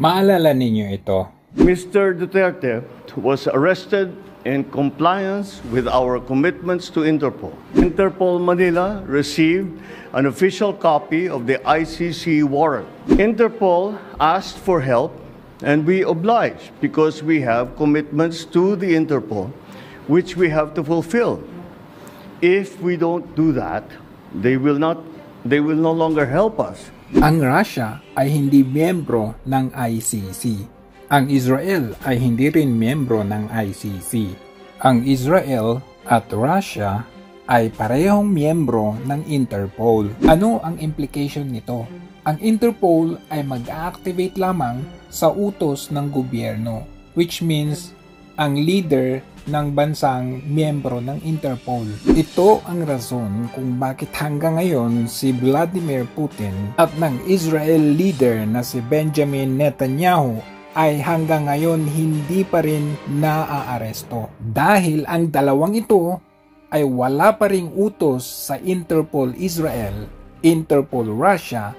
Maalala ninyo ito. Mr. Duterte was arrested in compliance with our commitments to Interpol. Interpol Manila received an official copy of the ICC warrant. Interpol asked for help and we obliged because we have commitments to the Interpol which we have to fulfill. If we don't do that, they will no longer help us. Ang Russia ay hindi miyembro ng ICC. Ang Israel ay hindi rin miyembro ng ICC. Ang Israel at Russia ay parehong miyembro ng Interpol. Ano ang implication nito? Ang Interpol ay mag-activate lamang sa utos ng gobyerno, which means ang leader ng bansang miyembro ng Interpol. Ito ang rason kung bakit hanggang ngayon si Vladimir Putin at ng Israel leader na si Benjamin Netanyahu ay hanggang ngayon hindi pa rin naaaresto. Dahil ang dalawang ito ay wala pa ring utos sa Interpol Israel, Interpol Russia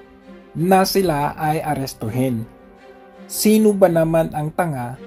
na sila ay arestuhin. Sino ba naman ang tanga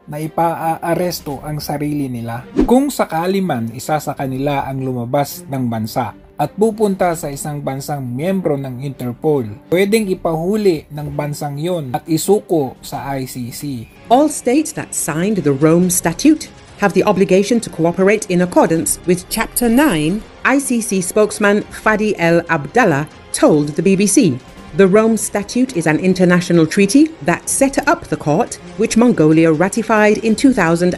na ipaaresto ang sarili nila? Kung sakali man isa sa kanila ang lumabas ng bansa at pupunta sa isang bansang miyembro ng Interpol, pwedeng ipahuli ng bansang yon at isuko sa ICC. All states that signed the Rome Statute have the obligation to cooperate in accordance with Chapter 9, ICC spokesman Fadi El Abdallah told the BBC. The Rome Statute is an international treaty that set up the court, which Mongolia ratified in 2002.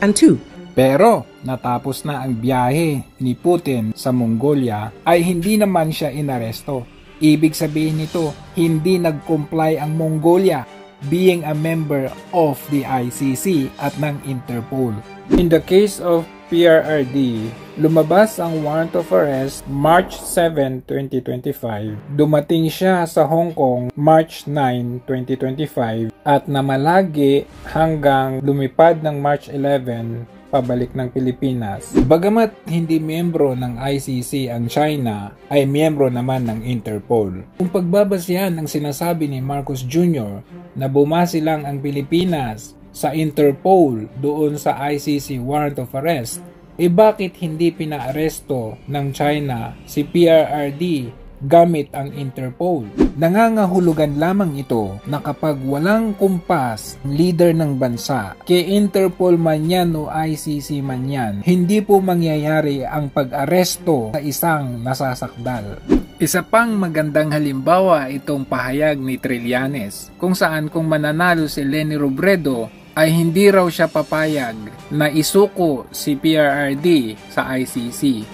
Pero natapos na ang biyahe ni Putin sa Mongolia ay hindi naman siya inaresto. Ibig sabihin nito, hindi nag-comply ang Mongolia being a member of the ICC at ng Interpol. In the case of PRRD, lumabas ang warrant of arrest March 7, 2025. Dumating siya sa Hong Kong March 9, 2025 at namalagi hanggang lumipad ng March 11 pabalik ng Pilipinas. Bagamat hindi miyembro ng ICC ang China, ay miyembro naman ng Interpol. Kung pagbabasyan ang sinasabi ni Marcos Jr. na bumasi lang ang Pilipinas sa Interpol doon sa ICC warrant of arrest, bakit hindi pinaaresto ng China si PRRD gamit ang Interpol? Nangangahulugan lamang ito na kapag walang kumpas leader ng bansa, kay Interpol man yan o ICC man yan, hindi po mangyayari ang pag-aresto sa isang nasasakdal. Isa pang magandang halimbawa itong pahayag ni Trillanes, kung saan kung mananalo si Leni Robredo ay hindi raw siya papayag na isuko si PRRD sa ICC.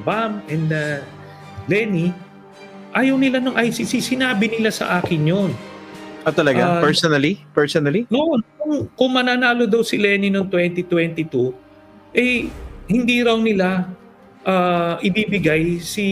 Bam and Lenny, ayaw nila ng ICC. Sinabi nila sa akin yun. Talaga? Personally? No, kung mananalo daw si Lenny noong 2022, hindi raw nila ibibigay si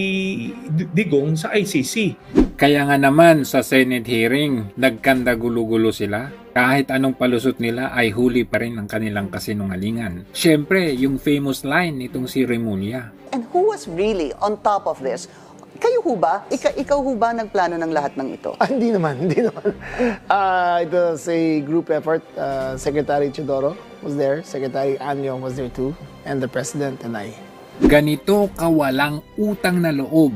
Digong sa ICC. Kaya nga naman sa Senate hearing, nagkanda gulo-gulo sila. Kahit anong palusot nila ay huli pa rin ang kanilang kasinungalingan. Siyempre, yung famous line nitong si Remulla. And who was really on top of this? Kayo ho ba? Ikaw ho ba nagplano ng lahat ng ito? Hindi naman. It was a group effort. Secretary Chidoro was there. Secretary Anyong was there too. And the President and I. Ganito kawalang utang na loob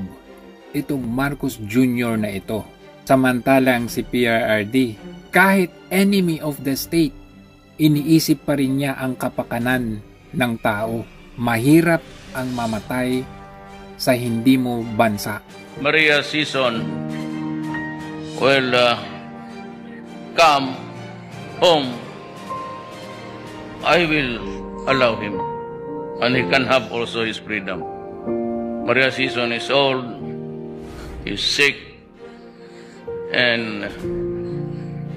itong Marcos Jr. na ito. Samantalang si PRRD, kahit enemy of the state, iniisip pa rin niya ang kapakanan ng tao. Mahirap ang mamatay sa hindi mo bansa. Maria Sison will come home. I will allow him, and he can have also his freedom. Maria Sison is old, is sick, and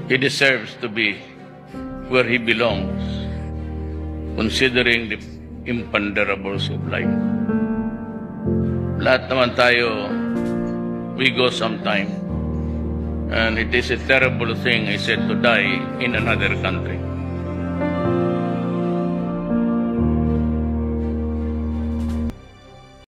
he deserves to be where he belongs, considering the imponderables of life. Lahat naman tayo, we go sometime. And it is a terrible thing, I said, to die in another country.